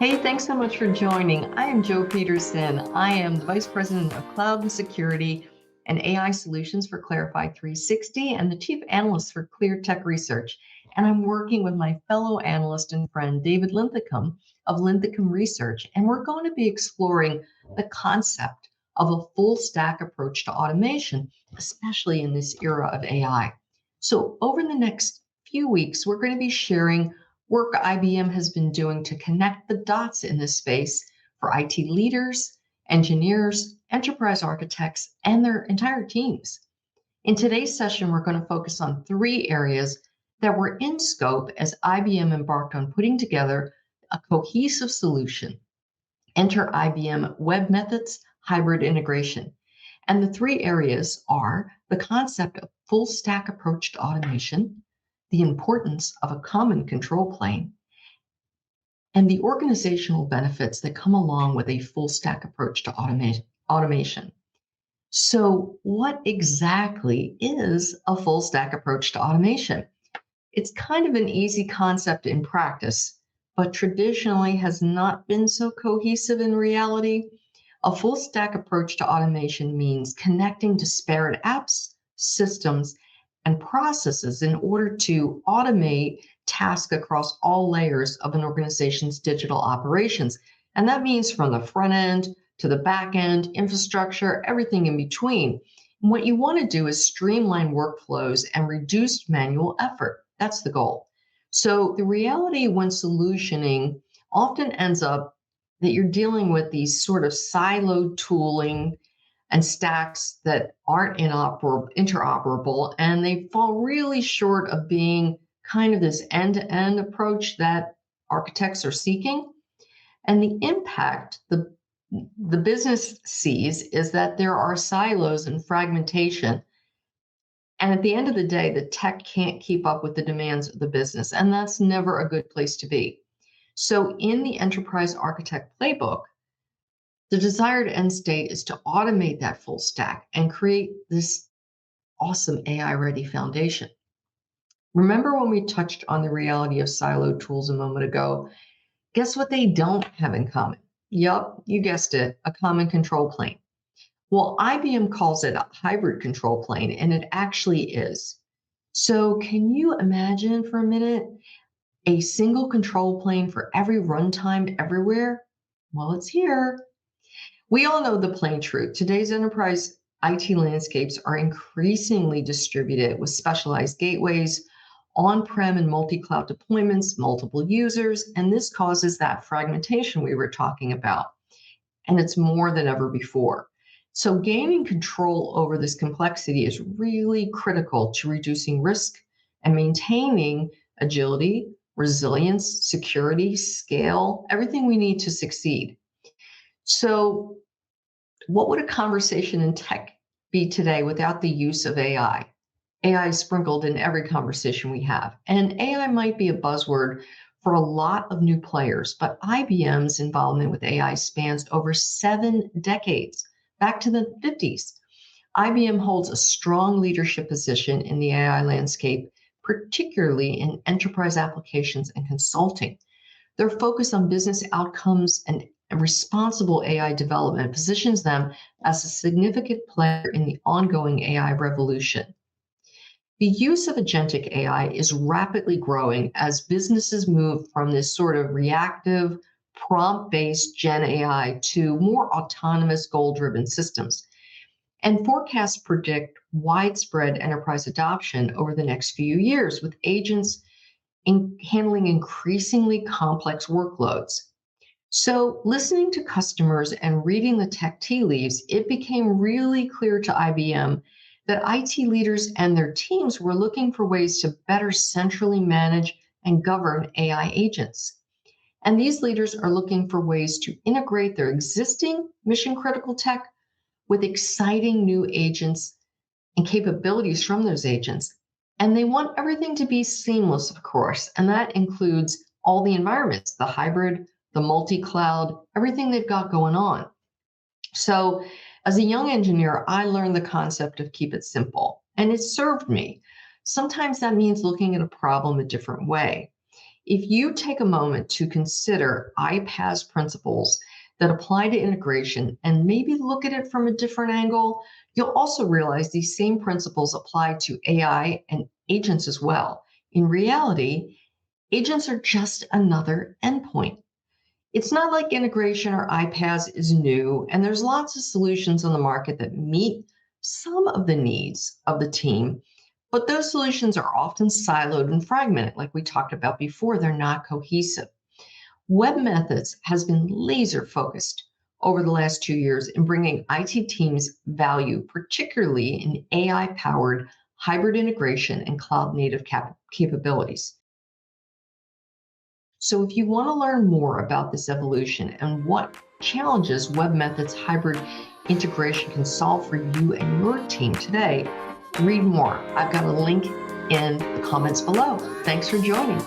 Hey, thanks so much for joining. I am Joe Peterson. I am the Vice President of Cloud and Security and AI Solutions for Clarify 360 and the Chief Analyst for ClearTech Research. And I'm working with my fellow analyst and friend, David Linthicum of Linthicum Research. And we're going to be exploring the concept of a full stack approach to automation, especially in this era of AI. So over the next few weeks, we're going to be sharing work IBM has been doing to connect the dots in this space for IT leaders, engineers, enterprise architects, and their entire teams. In today's session, we're going to focus on three areas that were in scope as IBM embarked on putting together a cohesive solution. Enter IBM webMethods hybrid integration. And the three areas are the concept of full stack approach to automation, the importance of a common control plane, and the organizational benefits that come along with a full stack approach to automation. So, what exactly is a full stack approach to automation? It's kind of an easy concept in practice, but traditionally has not been so cohesive in reality. A full stack approach to automation means connecting disparate apps, systems, and processes in order to automate tasks across all layers of an organization's digital operations. And that means from the front end to the back end, infrastructure, everything in between. And what you want to do is streamline workflows and reduce manual effort. That's the goal. So the reality when solutioning often ends up that you're dealing with these sort of siloed tooling and stacks that aren't interoperable, and they fall really short of being kind of this end-to-end approach that architects are seeking. And the impact the business sees is that there are silos and fragmentation. And at the end of the day, the tech can't keep up with the demands of the business, and that's never a good place to be. So in the Enterprise Architect Playbook, the desired end state is to automate that full stack and create this awesome AI-ready foundation. Remember when we touched on the reality of siloed tools a moment ago? Guess what they don't have in common? Yup, you guessed it, a common control plane. Well, IBM calls it a hybrid control plane, and it actually is. So can you imagine for a minute a single control plane for every runtime everywhere? Well, it's here. We all know the plain truth. Today's enterprise IT landscapes are increasingly distributed with specialized gateways, on-prem and multi-cloud deployments, multiple users, and this causes that fragmentation we were talking about. And it's more than ever before. So gaining control over this complexity is really critical to reducing risk and maintaining agility, resilience, security, scale, everything we need to succeed. So what would a conversation in tech be today without the use of AI? AI is sprinkled in every conversation we have. And AI might be a buzzword for a lot of new players, but IBM's involvement with AI spans over 7 decades, back to the 50s. IBM holds a strong leadership position in the AI landscape, particularly in enterprise applications and consulting. Their focus on business outcomes and responsible AI development positions them as a significant player in the ongoing AI revolution. The use of agentic AI is rapidly growing as businesses move from this sort of reactive, prompt-based Gen AI to more autonomous, goal-driven systems. And forecasts predict widespread enterprise adoption over the next few years, with agents handling increasingly complex workloads. So, listening to customers and reading the tech tea leaves, it became really clear to IBM that IT leaders and their teams were looking for ways to better centrally manage and govern AI agents. And these leaders are looking for ways to integrate their existing mission-critical tech with exciting new agents and capabilities from those agents. And they want everything to be seamless, of course, and that includes all the environments, the hybrid, the multi-cloud, everything they've got going on. So as a young engineer, I learned the concept of keep it simple, and it served me. Sometimes that means looking at a problem a different way. If you take a moment to consider iPaaS principles that apply to integration and maybe look at it from a different angle, you'll also realize these same principles apply to AI and agents as well. In reality, agents are just another endpoint. It's not like integration or iPaaS is new, and there's lots of solutions on the market that meet some of the needs of the team, but those solutions are often siloed and fragmented, like we talked about before. They're not cohesive. webMethods has been laser focused over the last 2 years in bringing IT teams value, particularly in AI powered hybrid integration and cloud native capabilities. So if you want to learn more about this evolution and what challenges webMethods hybrid integration can solve for you and your team today, read more. I've got a link in the comments below. Thanks for joining.